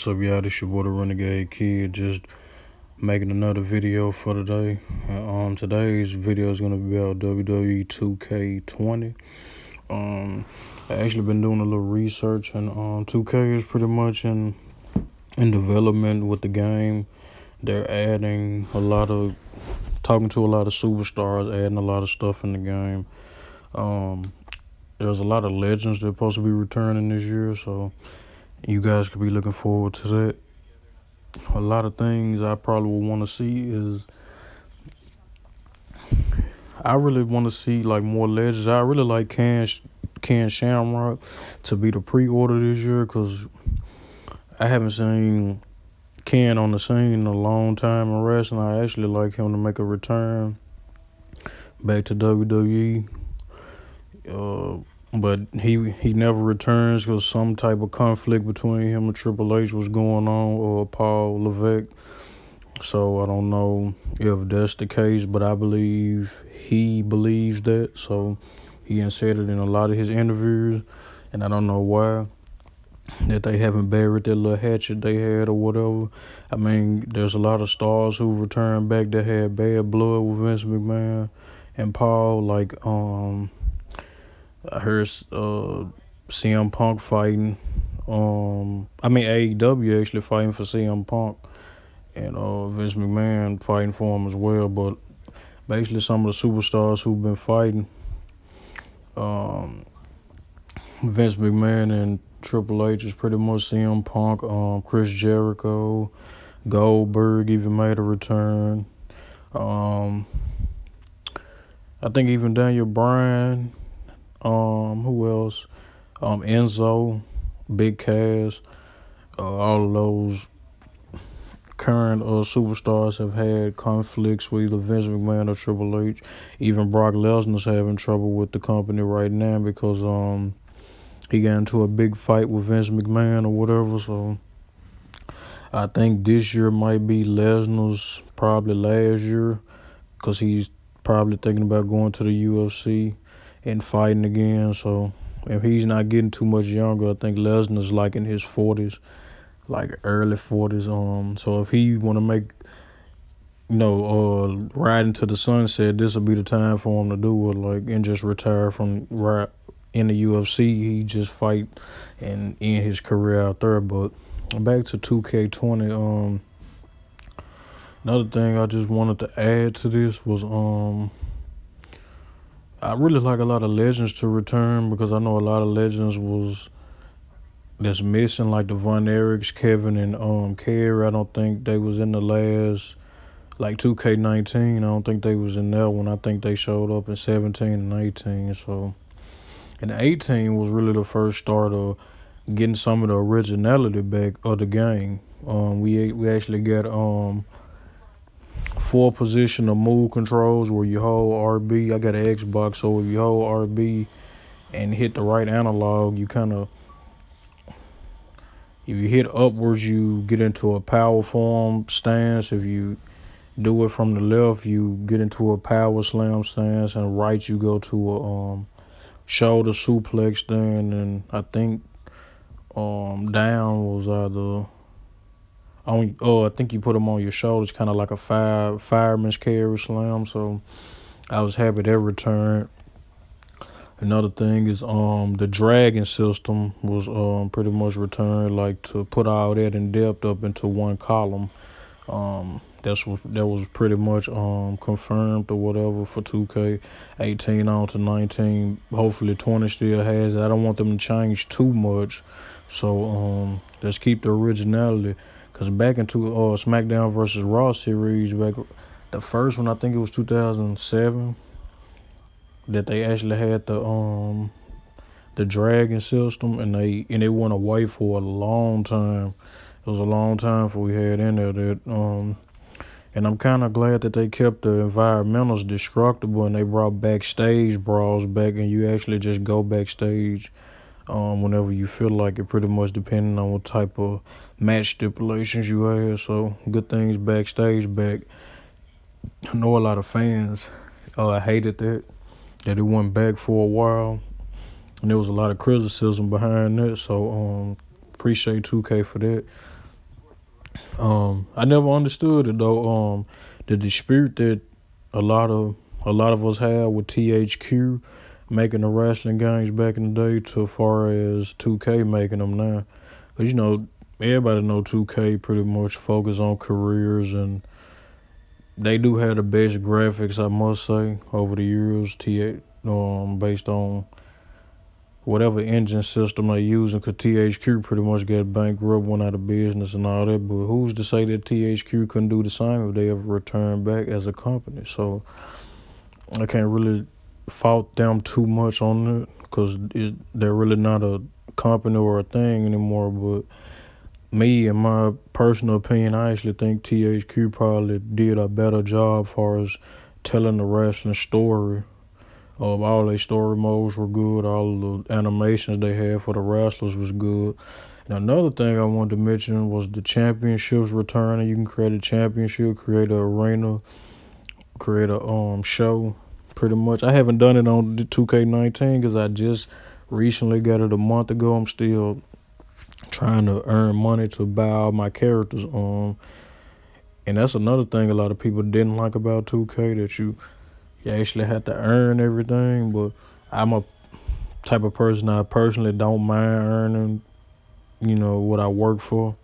What's up, y'all? This your boy, the Renegade Kid, just making another video for today. Today's video is gonna be about WWE 2K20. I actually been doing a little research, and 2K is pretty much in development with the game. They're adding talking to a lot of superstars, adding a lot of stuff in the game. There's a lot of legends that are supposed to be returning this year, so you guys could be looking forward to that. A lot of things I probably would want to see is, I really want to see like more legends. I really like Ken Shamrock to be the pre-order this year, because I haven't seen Ken on the scene in a long time in wrestling. I actually like him to make a return back to WWE. But he never returns because some type of conflict between him and Triple H was going on, or Paul Levesque. So I don't know if that's the case, but I believe he believes that. So he has said it in a lot of his interviews, and I don't know why that they haven't buried that little hatchet they had or whatever. I mean, there's a lot of stars who returned back that had bad blood with Vince McMahon and Paul, like I heard CM Punk fighting. AEW actually fighting for CM Punk, and Vince McMahon fighting for him as well. But basically, some of the superstars who've been fighting, Vince McMahon and Triple H, is pretty much CM Punk. Chris Jericho, Goldberg even made a return. I think even Daniel Bryan. Who else? Enzo, Big Cass, all of those current superstars have had conflicts with either Vince McMahon or Triple H. Even Brock Lesnar's having trouble with the company right now because he got into a big fight with Vince McMahon or whatever. So I think this year might be Lesnar's probably last year, because he's probably thinking about going to the UFC and fighting again. So if he's not getting too much younger, I think Lesnar's like in his 40s, like early 40s. So if he want to make, ride into the sunset, this will be the time for him to do it, like, and just retire from right in the UFC. He just fight and end his career out there. But back to 2K20. Another thing I just wanted to add to this was I really like a lot of legends to return, because I know a lot of legends that's missing, like the Von Erichs, Kevin and Kerry. I don't think they was in the last, like, 2K19. I don't think they was in that one. I think they showed up in 17 and 18. So, and 18 was really the first start of getting some of the originality back of the game. We actually got 4 position of move controls where you hold RB. I got an Xbox, so if you hold RB and hit the right analog, you if you hit upwards, you get into a power form stance. If you do it from the left, you get into a power slam stance, and right, you go to a shoulder suplex stand. And I think down was either, I think you put them on your shoulders, kind of like a fireman's carry slam. So I was happy that returned. Another thing is the dragon system was pretty much returned, like to put all that in depth up into one column. That was pretty much confirmed or whatever for 2K18 on to 19. Hopefully 20 still has it. I don't want them to change too much, so let's keep the originality. Because back into SmackDown versus Raw series, back the first one, I think it was 2007, that they actually had the dragon system, and it went away for a long time. It was a long time before we had any of that. And I'm kind of glad that they kept the environmentals destructible, and they brought backstage brawls back, and you actually just go backstage whenever you feel like it, pretty much depending on what type of match stipulations you have. So good things backstage back. I know a lot of fans hated that it went back for a while, and there was a lot of criticism behind that. So appreciate 2K for that. I never understood it though. The dispute that a lot of a lot of us had with THQ making the wrestling games back in the day, to far as 2K making them now. Cause everybody know 2K pretty much focus on careers, and they do have the best graphics, I must say, over the years. Based on whatever engine system they using, because THQ pretty much got bankrupt, went out of business and all that. But who's to say that THQ couldn't do the same if they ever returned back as a company? So I can't really fault them too much on it, because they're really not a company or a thing anymore. But me, in my personal opinion, I actually think THQ probably did a better job as far as telling the wrestling story. All their story modes were good. All the animations they had for the wrestlers was good. And another thing I wanted to mention was the championships returning. You can create a championship, create an arena, create a show. Pretty much, I haven't done it on the 2K19 because I just recently got it a month ago. I'm still trying to earn money to buy all my characters. And that's another thing a lot of people didn't like about 2K, that you actually have to earn everything. But I'm a type of person, I personally don't mind earning, what I work for.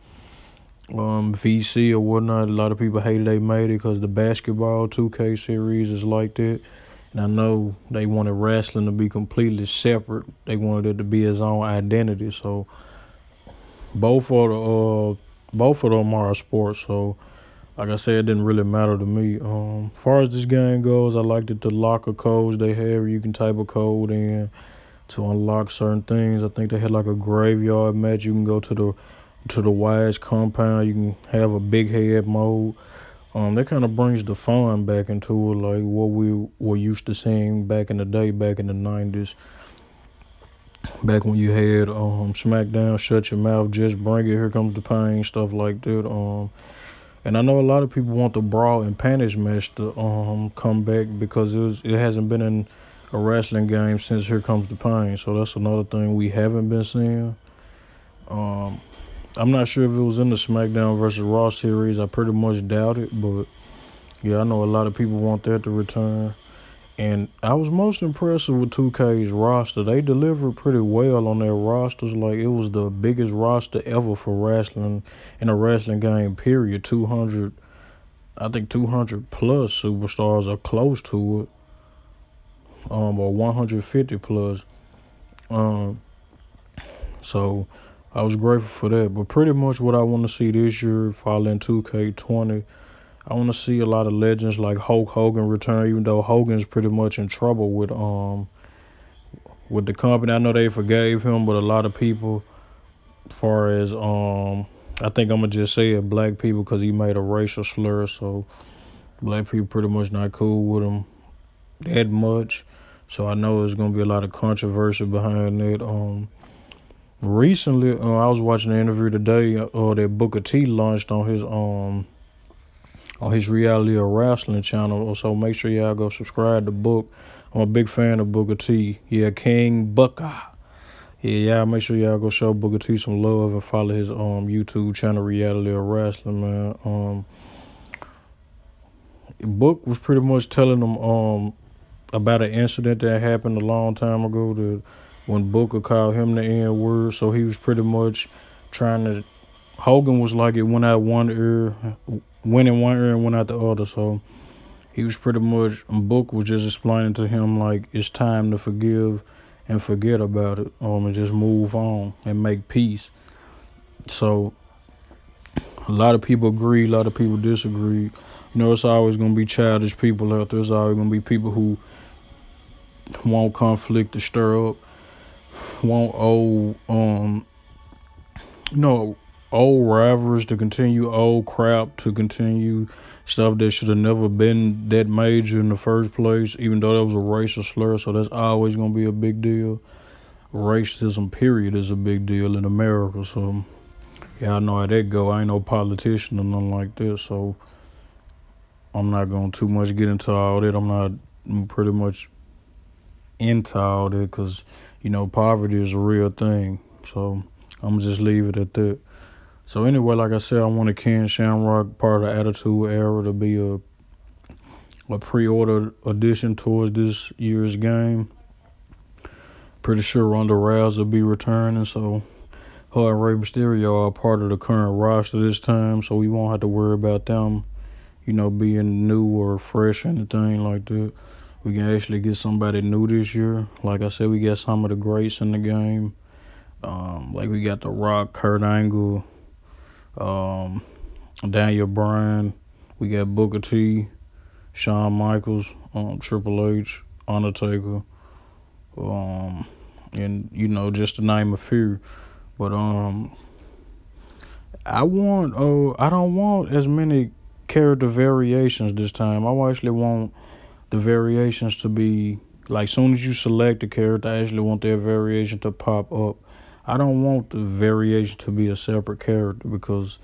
VC or whatnot, a lot of people hated they made it because the basketball 2K series is like that. And I know they wanted wrestling to be completely separate. They wanted it to be its own identity. So both of them are sports. So like I said, it didn't really matter to me. As far as this game goes, I liked it, the locker codes they have. You can type a code in to unlock certain things. I think they had like a graveyard match. You can go to the Wise compound. You can have a big head mode. That kind of brings the fun back into it, like what we were used to seeing back in the day, back in the 90s. Back when you had SmackDown, Shut Your Mouth, Just Bring It, Here Comes the Pain, stuff like that. And I know a lot of people want the Brawl and Panties match to come back, because it hasn't been in a wrestling game since Here Comes the Pain. So that's another thing we haven't been seeing. I'm not sure if it was in the SmackDown versus Raw series. I pretty much doubt it. But yeah, I know a lot of people want that to return. And I was most impressed with 2K's roster. They delivered pretty well on their rosters. Like, it was the biggest roster ever for wrestling in a wrestling game, period. 200 plus superstars are close to it. Or 150 plus. So I was grateful for that. But pretty much what I want to see this year, following 2K20, I want to see a lot of legends like Hulk Hogan return, even though Hogan's pretty much in trouble with the company. I know they forgave him, but a lot of people, as far as I think I'm gonna just say it, black people, because he made a racial slur. So black people pretty much not cool with him that much. So I know there's gonna be a lot of controversy behind that. Recently, I was watching an interview today that Booker T launched on his Reality of Wrestling channel. So make sure y'all go subscribe to Book. I'm a big fan of Booker T. Yeah, King Booker. Yeah, y'all make sure y'all go show Booker T some love and follow his YouTube channel, Reality of Wrestling, man. Book was pretty much telling them about an incident that happened a long time ago, that when Booker called him the N-word. So he was pretty much trying to, Hogan was like, it went out one ear, went in one ear and went out the other. So he was pretty much, Book was just explaining to him, like, it's time to forgive and forget about it, and just move on and make peace. So a lot of people agree, a lot of people disagree. It's always going to be childish people out there. There's always going to be people who want conflict to stir up, want old rivalries to continue, old crap to continue, stuff that should have never been that major in the first place, even though that was a racial slur. So that's always going to be a big deal. Racism, period, is a big deal in America. So yeah, I know how that go. I ain't no politician or nothing like this, so I'm not going to too much get into all that. I'm pretty much into all that, because, poverty is a real thing. So I'm going to just leave it at that. So anyway, like I said, I wanted Ken Shamrock, part of the Attitude Era, to be a pre-order addition towards this year's game. Pretty sure Ronda Rousey will be returning, so her and Rey Mysterio are part of the current roster this time, so we won't have to worry about them, being new or fresh or anything like that. We can actually get somebody new this year. Like I said, we got some of the greats in the game. Like we got The Rock, Kurt Angle, Daniel Bryan. We got Booker T, Shawn Michaels, Triple H, Undertaker, and just to name a few. But I don't want as many character variations this time. I actually want the variations to be like, soon as you select a character, I actually want their variation to pop up. I don't want the variation to be a separate character, because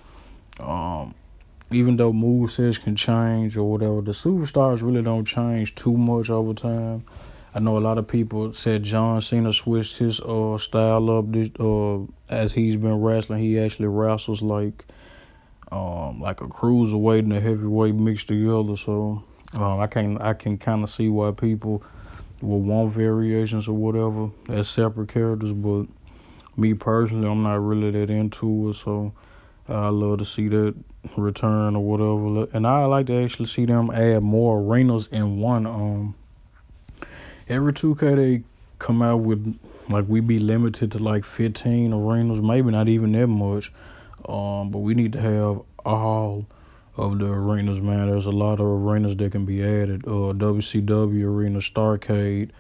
even though movesets can change or whatever, the superstars really don't change too much over time. I know a lot of people said John Cena switched his style up as he's been wrestling. He actually wrestles like a cruiserweight and a heavyweight mixed together. So I can kind of see why people will want variations or whatever as separate characters. But me personally, I'm not really that into it. So I love to see that return or whatever. And I like to actually see them add more arenas in one. Every 2K they come out with, like, we be limited to like 15 arenas, maybe not even that much. But we need to have all of the arenas, man. There's a lot of arenas that can be added. WCW arena, Starrcade,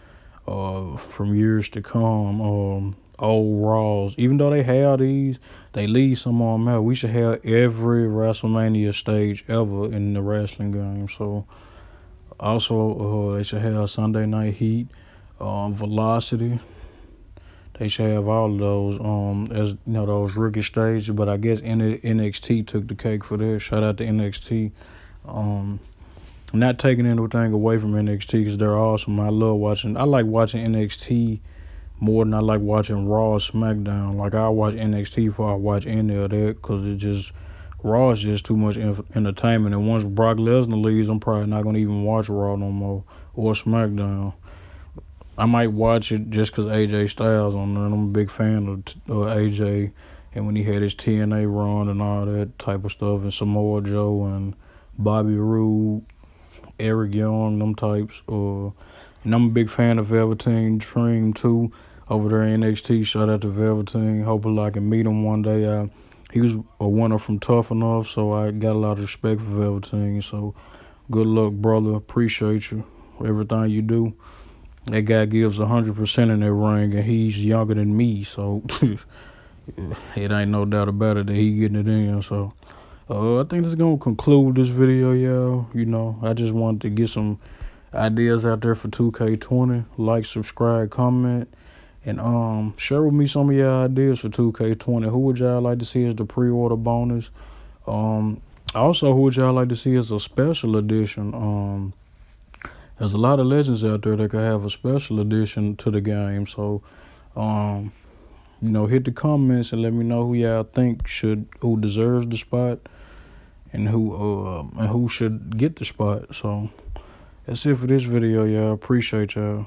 from years to come. Old Raws. Even though they have these, they leave some of them out. We should have every WrestleMania stage ever in the wrestling game. So also, they should have Sunday Night Heat, Velocity. They should have all of those, as those rookie stages. But I guess NXT took the cake for that. Shout out to NXT. Not taking anything away from NXT, because they're awesome. I like watching NXT more than I like watching Raw or SmackDown. Like, I watch NXT before I watch any of that, because Raw is just too much entertainment. And once Brock Lesnar leaves, I'm probably not going to even watch Raw no more, or SmackDown. I might watch it just because AJ Styles on there, and I'm a big fan of AJ, and when he had his TNA run and all that type of stuff, and Samoa Joe and Bobby Roode, Eric Young, them types. And I'm a big fan of Velveteen Dream too, over there in NXT. Shout out to Velveteen. Hopefully I can meet him one day. He was a winner from Tough Enough, so I got a lot of respect for Velveteen. So good luck, brother. Appreciate you for everything you do. That guy gives 100% in that ring, and he's younger than me, so it ain't no doubt about it that he getting it in. So I think this is going to conclude this video, y'all. I just wanted to get some ideas out there for 2K20. Like, subscribe, comment, and share with me some of your ideas for 2K20. Who would y'all like to see as the pre-order bonus? Also, who would y'all like to see as a special edition? There's a lot of legends out there that could have a special edition to the game. So, hit the comments and let me know who y'all think who deserves the spot, and who should get the spot. So that's it for this video, y'all. Appreciate y'all.